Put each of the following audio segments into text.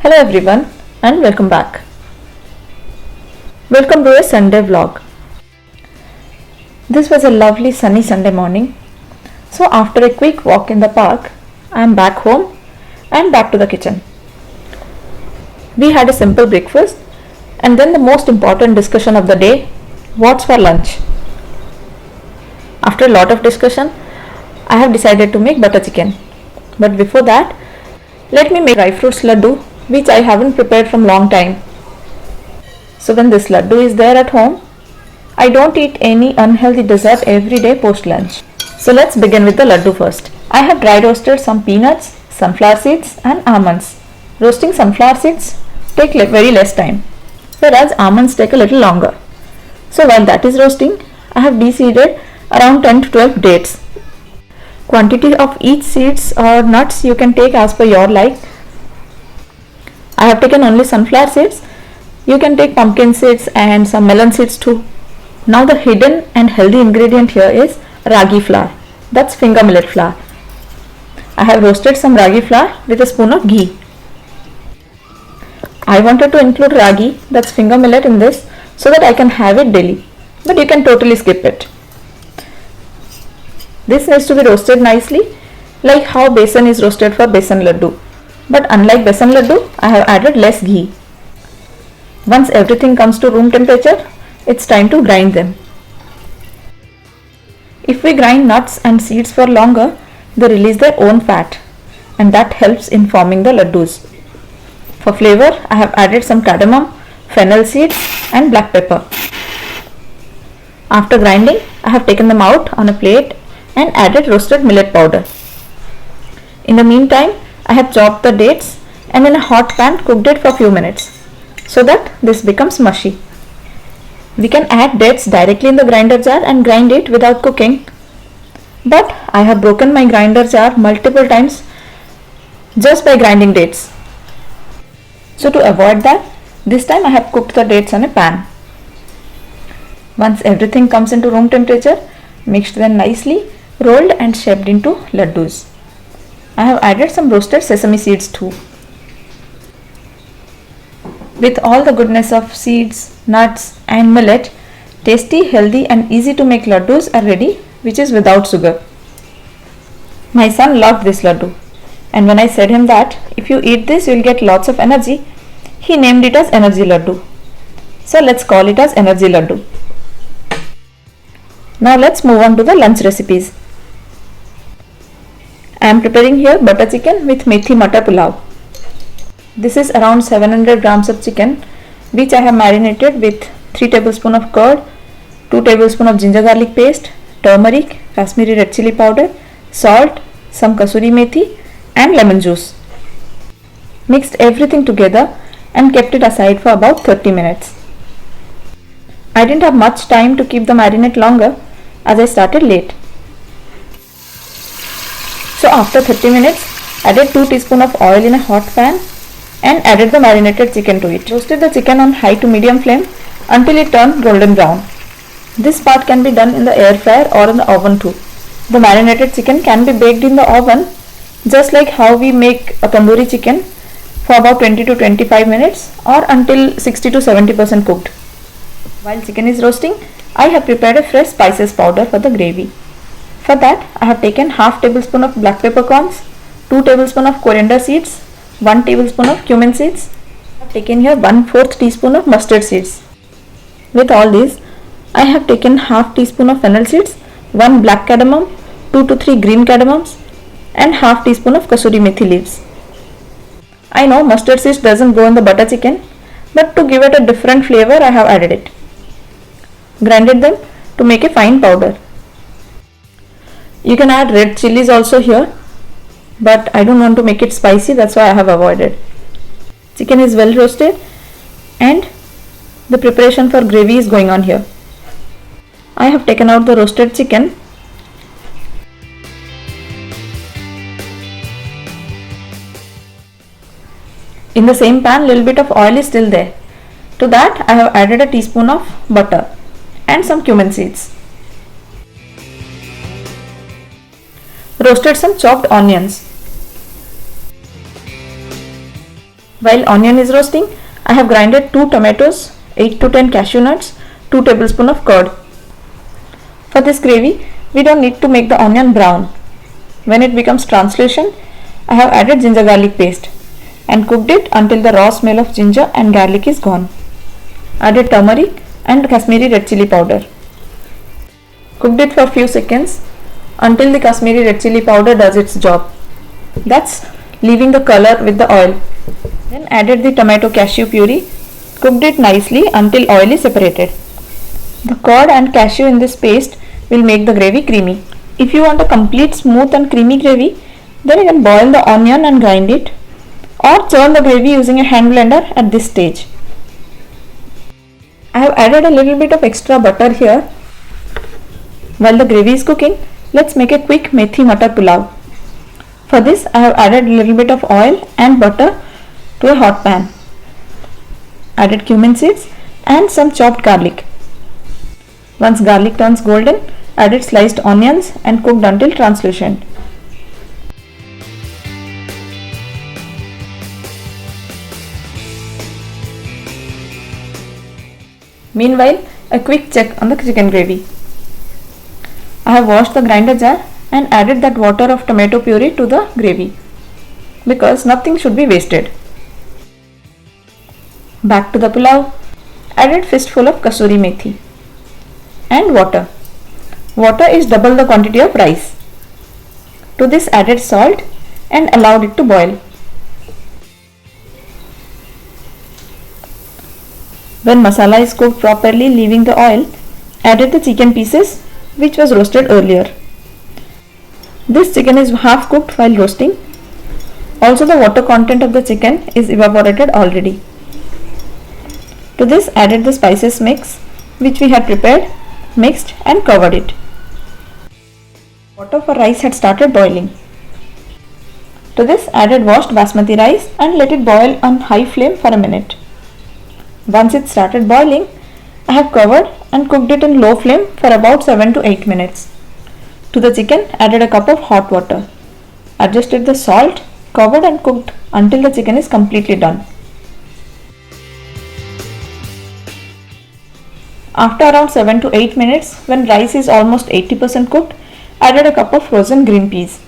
Hello everyone and welcome back. Welcome to a Sunday vlog. This was a lovely sunny Sunday morning. So after a quick walk in the park, I am back home and back to the kitchen. We had a simple breakfast and then the most important discussion of the day, what's for lunch? After a lot of discussion, I have decided to make butter chicken. But before that, let me make dry fruits laddu which I haven't prepared from long time. So when this laddu is there at home, I don't eat any unhealthy dessert every day post lunch. So let's begin with the laddu first. I have dry roasted some peanuts, sunflower seeds and almonds. Roasting sunflower seeds take very less time, whereas almonds take a little longer. So while that is roasting, I have de-seeded around 10 to 12 dates. Quantity of each seeds or nuts you can take as per your like. I have taken only sunflower seeds. You can take pumpkin seeds and some melon seeds too. Now the hidden and healthy ingredient here is ragi flour. That's finger millet flour. I have roasted some ragi flour with a spoon of ghee. I wanted to include ragi, that's finger millet, in this so that I can have it daily. But you can totally skip it. This needs to be roasted nicely like how besan is roasted for besan laddu. But unlike besan laddu, I have added less ghee. Once everything comes to room temperature, it's time to grind them. If we grind nuts and seeds for longer, they release their own fat and that helps in forming the laddus. For flavor, I have added some cardamom, fennel seeds and black pepper. After grinding, I have taken them out on a plate and added roasted millet powder. In the meantime, I have chopped the dates and in a hot pan cooked it for a few minutes so that this becomes mushy. We can add dates directly in the grinder jar and grind it without cooking. But I have broken my grinder jar multiple times just by grinding dates. So to avoid that, this time I have cooked the dates on a pan. Once everything comes into room temperature, mixed them nicely, rolled and shaped into laddus. I have added some roasted sesame seeds too. With all the goodness of seeds, nuts and millet, tasty, healthy and easy to make laddus are ready, which is without sugar. My son loved this laddu, and when I said him that if you eat this you will get lots of energy, he named it as energy laddu. So let's call it as energy laddu. Now let's move on to the lunch recipes. I am preparing here butter chicken with methi matar pulao. This is around 700 grams of chicken which I have marinated with 3 tablespoons of curd, 2 tablespoons of ginger garlic paste, turmeric, Kashmiri red chili powder, salt, some kasuri methi and lemon juice. Mixed everything together and kept it aside for about 30 minutes. I didn't have much time to keep the marinade longer as I started late. So after 30 minutes, added 2 teaspoons of oil in a hot pan and added the marinated chicken to it. Roasted the chicken on high to medium flame until it turned golden brown. This part can be done in the air fryer or in the oven too. The marinated chicken can be baked in the oven just like how we make a tandoori chicken for about 20 to 25 minutes or until 60 to 70% cooked. While chicken is roasting, I have prepared a fresh spices powder for the gravy. For that, I have taken half tablespoon of black peppercorns, 2 tablespoons of coriander seeds, 1 tablespoon of cumin seeds. I have taken here 1/4 teaspoon of mustard seeds. With all these, I have taken half teaspoon of fennel seeds, 1 black cardamom, 2 to 3 green cardamoms and half teaspoon of kasuri methi leaves. I know mustard seeds doesn't go in the butter chicken, but to give it a different flavor I have added it. Grinded them to make a fine powder. You can add red chilies also here, but I don't want to make it spicy, that's why I have avoided. Chicken is well roasted and the preparation for gravy is going on here. I have taken out the roasted chicken. In the same pan, little bit of oil is still there. To that, I have added a teaspoon of butter and some cumin seeds. Roasted some chopped onions. While onion is roasting, I have grinded 2 tomatoes, 8 to 10 cashew nuts, 2 tablespoons of curd. For this gravy, we don't need to make the onion brown. When it becomes translucent, I have added ginger garlic paste and cooked it until the raw smell of ginger and garlic is gone. Added turmeric and Kashmiri red chili powder. Cooked it for a few seconds until the Kashmiri red chili powder does its job. That's leaving the color with the oil. Then added the tomato cashew puree. Cooked it nicely until oil is separated. The curd and cashew in this paste will make the gravy creamy. If you want a complete smooth and creamy gravy, then you can boil the onion and grind it, or churn the gravy using a hand blender at this stage. I have added a little bit of extra butter here. While the gravy is cooking, let's make a quick methi matar pulao. For this, I have added a little bit of oil and butter to a hot pan. Added cumin seeds and some chopped garlic. Once garlic turns golden, added sliced onions and cooked until translucent. Meanwhile, a quick check on the chicken gravy. I have washed the grinder jar and added that water of tomato puree to the gravy because nothing should be wasted. Back to the pulao, added fistful of kasuri methi and water. Water is double the quantity of rice. To this added salt and allowed it to boil. When masala is cooked properly, leaving the oil, added the chicken pieces which was roasted earlier. This chicken is half cooked while roasting. Also the water content of the chicken is evaporated already. To this added the spices mix which we had prepared, mixed and covered it. Water for rice had started boiling. To this added washed basmati rice and let it boil on high flame for a minute. Once it started boiling, I have covered and cooked it in low flame for about 7 to 8 minutes. To the chicken added a cup of hot water. Adjusted the salt, covered and cooked until the chicken is completely done. After around 7 to 8 minutes, when rice is almost 80% cooked, added a cup of frozen green peas.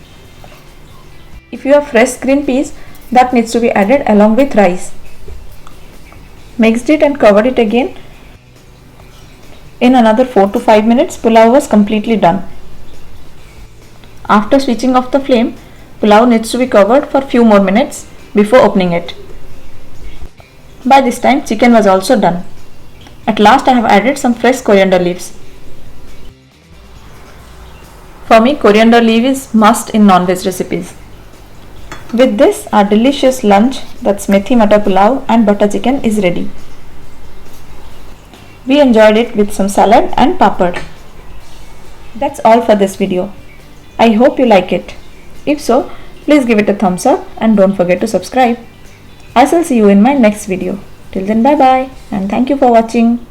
If you have fresh green peas, that needs to be added along with rice. Mixed it and covered it again. In another 4 to 5 minutes, pulao was completely done. After switching off the flame, pulao needs to be covered for few more minutes before opening it. By this time, chicken was also done. At last, I have added some fresh coriander leaves. For me, coriander leaf is must in non-veg recipes. With this, our delicious lunch, that's methi matar pulao and butter chicken, is ready. We enjoyed it with some salad and papad. That's all for this video. I hope you like it. If so, please give it a thumbs up and don't forget to subscribe. I shall see you in my next video. Till then, bye bye and thank you for watching.